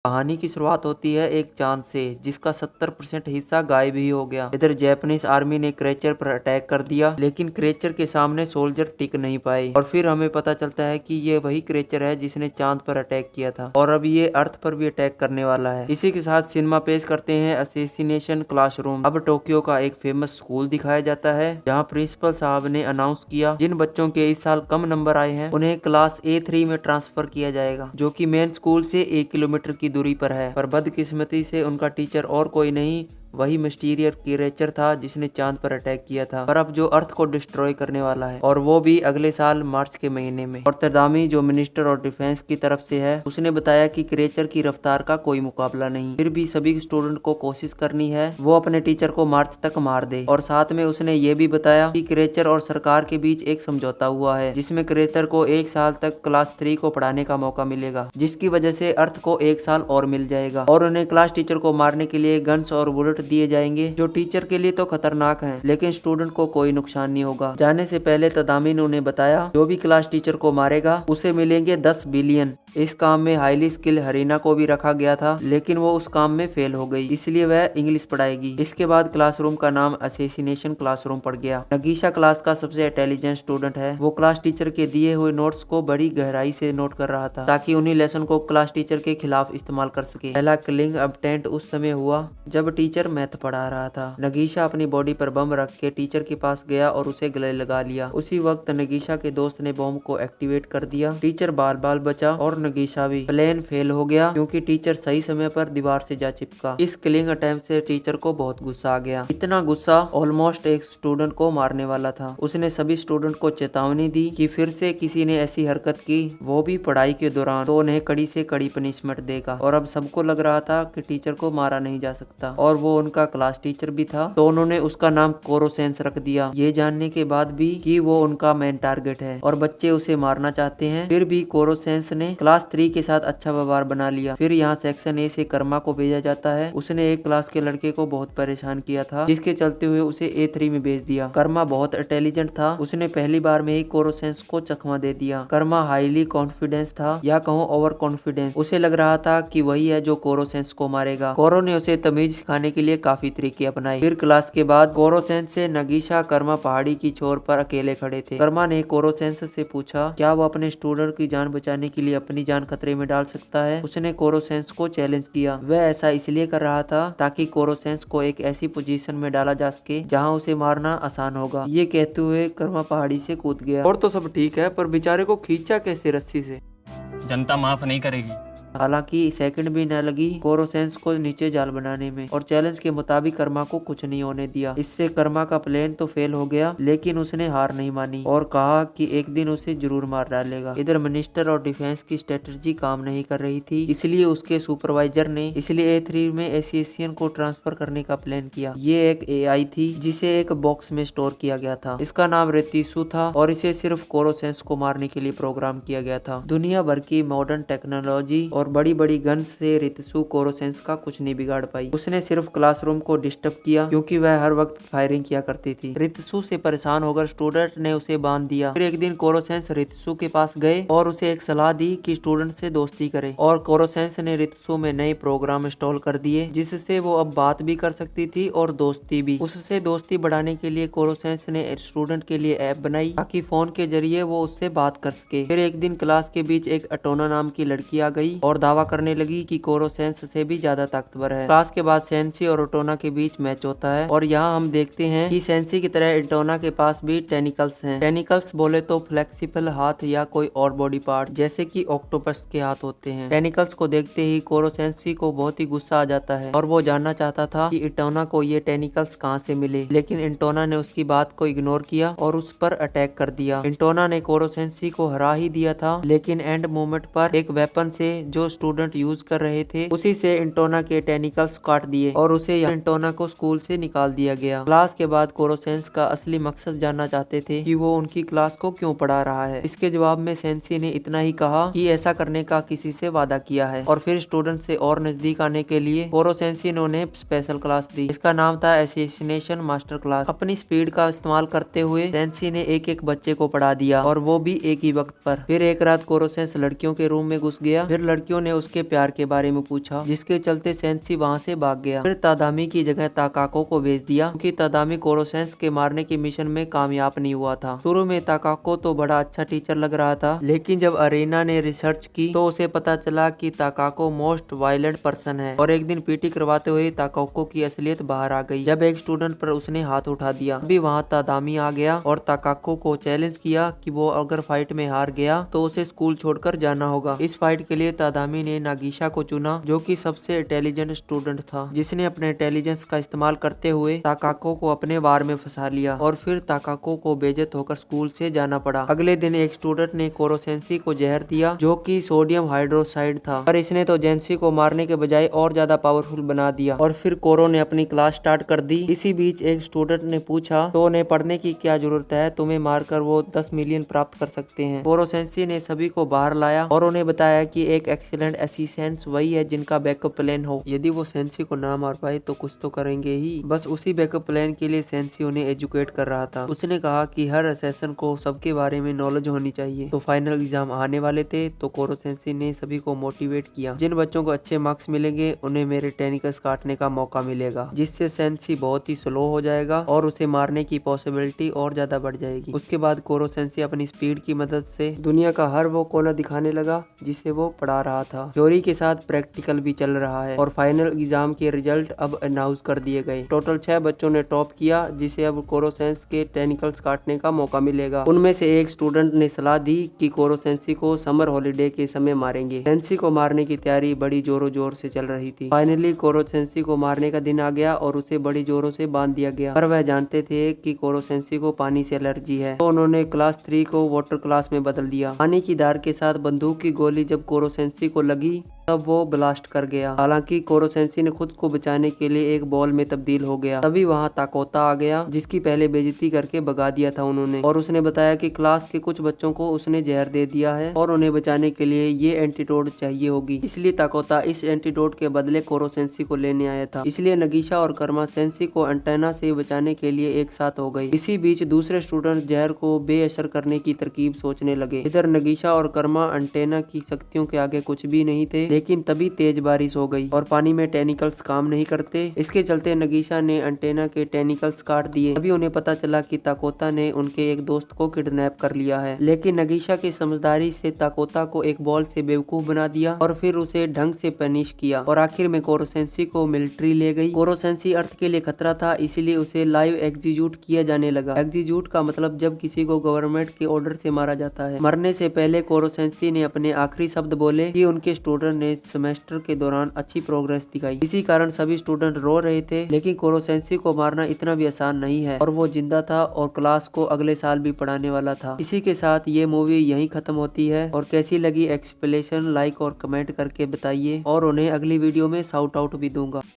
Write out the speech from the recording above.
कहानी की शुरुआत होती है एक चांद से जिसका 70% हिस्सा गायब ही हो गया। इधर जापानीज आर्मी ने क्रेचर पर अटैक कर दिया, लेकिन क्रेचर के सामने सोल्जर टिक नहीं पाए और फिर हमें पता चलता है कि ये वही क्रेचर है जिसने चांद पर अटैक किया था और अब ये अर्थ पर भी अटैक करने वाला है। इसी के साथ सिनेमा पेश करते हैं असैसिनेशन क्लासरूम। अब टोक्यो का एक फेमस स्कूल दिखाया जाता है जहाँ प्रिंसिपल साहब ने अनाउंस किया जिन बच्चों के इस साल कम नंबर आए हैं उन्हें क्लास A3 में ट्रांसफर किया जाएगा, जो कि मेन स्कूल से 1 किलोमीटर की दूरी पर है। पर बदकिस्मती से उनका टीचर और कोई नहीं, वही मिस्टीरियर क्रिएचर था जिसने चांद पर अटैक किया था पर अब जो अर्थ को डिस्ट्रॉय करने वाला है, और वो भी अगले साल मार्च के महीने में। और तदामी जो मिनिस्टर और डिफेंस की तरफ से है उसने बताया कि क्रिएचर की रफ्तार का कोई मुकाबला नहीं, फिर भी सभी स्टूडेंट को कोशिश करनी है वो अपने टीचर को मार्च तक मार दे। और साथ में उसने ये भी बताया कि क्रिएचर और सरकार के बीच एक समझौता हुआ है जिसमें क्रिएचर को 1 साल तक क्लास 3 को पढ़ाने का मौका मिलेगा, जिसकी वजह से अर्थ को 1 साल और मिल जाएगा और उन्हें क्लास टीचर को मारने के लिए गन्स और बुलेट दिए जाएंगे जो टीचर के लिए तो खतरनाक हैं, लेकिन स्टूडेंट को कोई नुकसान नहीं होगा। जाने से पहले तदामी ने उन्हें बताया जो भी क्लास टीचर को मारेगा उसे मिलेंगे 10 बिलियन। इस काम में हाईली स्किल हरीना को भी रखा गया था, लेकिन वो उस काम में फेल हो गई, इसलिए वह इंग्लिश पढ़ाएगी। इसके बाद क्लासरूम का नाम असैसिनेशन क्लासरूम पड़ गया। नगीशा क्लास का सबसे इंटेलिजेंट स्टूडेंट है। वो क्लास टीचर के दिए हुए नोट्स को बड़ी गहराई से नोट कर रहा था ताकि उन्हीं लेसन को क्लास टीचर के खिलाफ इस्तेमाल कर सके। पहला किलिंग अटेम्प्ट उस समय हुआ जब टीचर मैथ पढ़ा रहा था। नगीशा अपनी बॉडी पर बम रख के टीचर के पास गया और उसे गले लगा लिया। उसी वक्त नगीशा के दोस्त ने बम को एक्टिवेट कर दिया। टीचर बाल बाल बचा और नगीशा भी। प्लान फेल हो गया क्योंकि टीचर सही समय पर दीवार से जा चिपका। इस किलिंग अटेम्प्ट से टीचर को बहुत गुस्सा आ गया, इतना गुस्सा ऑलमोस्ट एक स्टूडेंट को मारने वाला था। उसने सभी स्टूडेंट को चेतावनी दी कि फिर से किसी ने ऐसी हरकत की, वो भी पढ़ाई के दौरान, तो उन्हें कड़ी से कड़ी पनिशमेंट देगा। और अब सबको लग रहा था कि टीचर को मारा नहीं जा सकता और वो उनका क्लास टीचर भी था, तो उन्होंने उसका नाम कोरोसेंस रख दिया, ये जानने के बाद भी कि वो उनका मेन टारगेट है और बच्चे उसे मारना चाहते हैं। फिर भी कोरोसेंस ने क्लास 3 के साथ अच्छा व्यवहार बना लिया। फिर यहाँ सेक्शन A से कर्मा को भेजा जाता है। उसने एक क्लास के लड़के को बहुत परेशान किया था, जिसके चलते हुए उसे A3 में भेज दिया। कर्मा बहुत इंटेलिजेंट था, उसने पहली बार में ही कोरोसेंस को चकमा दे दिया। कर्मा हाईली कॉन्फिडेंस था, या कहूँ ओवर कॉन्फिडेंस। उसे लग रहा था कि वही है जो कोरोसेंस को मारेगा। कोरो ने उसे तमीज सिखाने के लिए काफी तरीके अपनाए। फिर क्लास के बाद कोरोसेंस से नगीशा कर्मा पहाड़ी की छोर पर अकेले खड़े थे। कर्मा ने कोरोसेंस से पूछा क्या वो अपने स्टूडेंट की जान बचाने के लिए अपनी जान खतरे में डाल सकता है। उसने कोरोसेंस को चैलेंज किया। वह ऐसा इसलिए कर रहा था ताकि कोरोसेंस को एक ऐसी पोजीशन में डाला जा सके जहां उसे मारना आसान होगा। ये कहते हुए कर्मा पहाड़ी से कूद गया। और तो सब ठीक है, पर बेचारे को खींचा कैसे रस्सी से? जनता माफ नहीं करेगी। हालांकि सेकंड भी न लगी कोरोसेंस को नीचे जाल बनाने में, और चैलेंज के मुताबिक कर्मा को कुछ नहीं होने दिया। इससे कर्मा का प्लान तो फेल हो गया, लेकिन उसने हार नहीं मानी और कहा कि एक दिन उसे जरूर मार डालेगा। इधर मिनिस्टर और डिफेंस की स्ट्रेटजी काम नहीं कर रही थी, इसलिए उसके सुपरवाइजर ने इसलिए A3 में एशियन को ट्रांसफर करने का प्लान किया। ये एक AI थी जिसे एक बॉक्स में स्टोर किया गया था। इसका नाम रितिसु था और इसे सिर्फ कोरोसेंस को मारने के लिए प्रोग्राम किया गया था। दुनिया भर की मॉडर्न टेक्नोलॉजी और बड़ी बड़ी गन से रितिसु कोरोसेंस का कुछ नहीं बिगाड़ पाई। उसने सिर्फ क्लासरूम को डिस्टर्ब किया क्योंकि वह हर वक्त फायरिंग किया करती थी। रितिसु से परेशान होकर स्टूडेंट ने उसे बांध दिया। फिर एक दिन कोरोसेंस रितिसु के पास गए और उसे एक सलाह दी कि स्टूडेंट से दोस्ती करे, और कोरोसेंस ने रितिसु में नए प्रोग्राम इंस्टॉल कर दिए जिससे वो अब बात भी कर सकती थी और दोस्ती भी। उससे दोस्ती बढ़ाने के लिए कोरोसेंस ने स्टूडेंट के लिए ऐप बनाई ताकि फोन के जरिए वो उससे बात कर सके। फिर एक दिन क्लास के बीच एक अटोना नाम की लड़की आ गई और दावा करने लगी कि कोरोसेंस से भी ज्यादा ताकतवर है। क्लास के बाद सेंसी और ओटोना के बीच मैच होता है और यहाँ हम देखते हैं कि सेंसी की तरह ओटोना के पास भी टेनिकल्स हैं। टेनिकल्स बोले तो फ्लेक्सिबल हाथ या कोई और बॉडी पार्ट, जैसे कि ऑक्टोपस के हाथ होते हैं। टेनिकल्स को देखते ही कोरोसेंसी को बहुत ही गुस्सा आ जाता है और वो जानना चाहता था कि इटोना को ये टेनिकल्स कहाँ से मिले, लेकिन इंटोना ने उसकी बात को इग्नोर किया और उस पर अटैक कर दिया। इंटोना ने कोरोसेंसी को हरा ही दिया था, लेकिन एंड मोमेंट पर एक वेपन से जो स्टूडेंट यूज कर रहे थे उसी से इंटोना के टेनिकल्स काट दिए और उसे इंटोना को स्कूल से निकाल दिया गया। क्लास के बाद कोरोसेंस का असली मकसद जानना चाहते थे कि वो उनकी क्लास को क्यों पढ़ा रहा है। इसके जवाब में सेंसी ने इतना ही कहा कि ऐसा करने का किसी से वादा किया है, और फिर स्टूडेंट से और नजदीक आने के लिए कोरोसेंसी ने उन्हें स्पेशल क्लास दी। इसका नाम था असैसिनेशन मास्टर क्लास। अपनी स्पीड का इस्तेमाल करते हुए सेंसी ने एक एक बच्चे को पढ़ा दिया, और वो भी एक ही वक्त पर। फिर एक रात कोरोसेंस लड़कियों के रूम में घुस गया। फिर लड़कियों लड़कियों ने उसके प्यार के बारे में पूछा, जिसके चलते सेंसी वहाँ से भाग गया। फिर तादामी की जगह ताकाको को भेज दिया, क्योंकि तादामी कोरोसेंस के मारने के मिशन में कामयाब नहीं हुआ था। शुरू में ताकाको तो बड़ा अच्छा टीचर लग रहा था, लेकिन जब अरेना ने रिसर्च की तो उसे पता चला कि ताकाको मोस्ट वायलेंट पर्सन है। और एक दिन पीटी करवाते हुए ताकाको की असलियत बाहर आ गई, जब एक स्टूडेंट पर उसने हाथ उठा दिया। अभी वहाँ तादामी आ गया और ताकाको को चैलेंज किया कि वो अगर फाइट में हार गया तो उसे स्कूल छोड़कर जाना होगा। इस फाइट के लिए तादामी ने नागिशा को चुना, जो कि सबसे इंटेलिजेंट स्टूडेंट था, जिसने अपने इंटेलिजेंस का इस्तेमाल करते हुए ताकाको को अपने वार में फंसा लिया। और फिर ताकाको को बेइज्जत होकर स्कूल से जाना पड़ा। अगले दिन एक स्टूडेंट ने कोरोसेंसी को जहर दिया, जो कि सोडियम हाइड्रोक्साइड था, पर इसने तो जेंसी को मारने के बजाय और ज्यादा पावरफुल बना दिया। और फिर कोरो ने अपनी क्लास स्टार्ट कर दी। इसी बीच एक स्टूडेंट ने पूछा, तो उन्हें पढ़ने की क्या जरूरत है, तुम्हें मारकर वो 10 मिलियन प्राप्त कर सकते हैं। कोरोसेंसी ने सभी को बाहर लाया और उन्हें बताया कि एक एक्सीलेंट असिस्टेंट वही है जिनका बैकअप प्लान हो। यदि वो सेंसी को ना मार पाए तो कुछ तो करेंगे ही। बस उसी बैकअप प्लान के लिए सेंसी उन्हें एजुकेट कर रहा था। उसने कहा कि हर असेसन को सबके बारे में नॉलेज होनी चाहिए। तो फाइनल एग्जाम आने वाले थे, तो कोरोसेंसी ने सभी को मोटिवेट किया, जिन बच्चों को अच्छे मार्क्स मिलेंगे उन्हें मेरे टेनिकल्स काटने का मौका मिलेगा, जिससे सेंसी बहुत ही स्लो हो जाएगा और उसे मारने की पॉसिबिलिटी और ज्यादा बढ़ जाएगी। उसके बाद कोरोसेंसी अपनी स्पीड की मदद से दुनिया का हर वो कोना दिखाने लगा जिसे वो पढ़ा रहा था। थ्योरी के साथ प्रैक्टिकल भी चल रहा है और फाइनल एग्जाम के रिजल्ट अब अनाउंस कर दिए गए। टोटल 6 बच्चों ने टॉप किया, जिसे अब कोरोसेंस के टेनिकल्स काटने का मौका मिलेगा। उनमें से एक स्टूडेंट ने सलाह दी कि कोरोसेंसी को समर हॉलीडे के समय मारेंगे। सेंसी को मारने की तैयारी बड़ी जोरों जोर से चल रही थी। फाइनली कोरोसेंसी को मारने का दिन आ गया और उसे बड़ी जोरों से बांध दिया गया, पर वह जानते थे कि कोरोसेंसी को पानी से एलर्जी है, तो उन्होंने क्लास 3 को वाटर क्लास में बदल दिया। पानी की धार के साथ बंदूक की गोली जब कोरोसेंसी को लगी तब वो ब्लास्ट कर गया। हालांकि कोरोसेंसी ने खुद को बचाने के लिए एक बॉल में तब्दील हो गया। तभी वहाँ ताकोता आ गया, जिसकी पहले बेइज्जती करके भगा दिया था उन्होंने, और उसने बताया कि क्लास के कुछ बच्चों को उसने जहर दे दिया है और उन्हें बचाने के लिए ये एंटीडोट चाहिए होगी। इसलिए ताकोता इस एंटीडोट के बदले कोरोसेंसी को लेने आया था। इसलिए नगीशा और कर्मा सेंसी को एंटेना से बचाने के लिए एक साथ हो गई। इसी बीच दूसरे स्टूडेंट जहर को बेअसर करने की तरकीब सोचने लगे। इधर नगीशा और कर्मा एंटेना की शक्तियों के आगे कुछ भी नहीं थे, लेकिन तभी तेज बारिश हो गई और पानी में टेनिकल्स काम नहीं करते। इसके चलते नगीशा ने एंटेना के टेनिकल्स काट दिए। तभी उन्हें पता चला कि ताकोता ने उनके एक दोस्त को किडनैप कर लिया है, लेकिन नगीशा की समझदारी से ताकोता को एक बॉल से बेवकूफ बना दिया और फिर उसे ढंग से पनिश किया और आखिर में कोरोसेंसी को मिलिट्री ले गई। कोरोसेंसी अर्थ के लिए खतरा था, इसीलिए उसे लाइव एग्जीक्यूट किया जाने लगा। एग्जीक्यूट का मतलब जब किसी को गवर्नमेंट के ऑर्डर से मारा जाता है। मरने से पहले कोरोसेंसी ने अपने आखिरी शब्द बोले कि उनके स्टूडेंट ने सेमेस्टर के दौरान अच्छी प्रोग्रेस दिखाई। इसी कारण सभी स्टूडेंट रो रहे थे, लेकिन कोरोसेंसी को मारना इतना भी आसान नहीं है और वो जिंदा था और क्लास को अगले साल भी पढ़ाने वाला था। इसी के साथ ये मूवी यहीं खत्म होती है। और कैसी लगी एक्सप्लेनेशन लाइक और कमेंट करके बताइए और उन्हें अगली वीडियो में शाउट आउट भी दूंगा।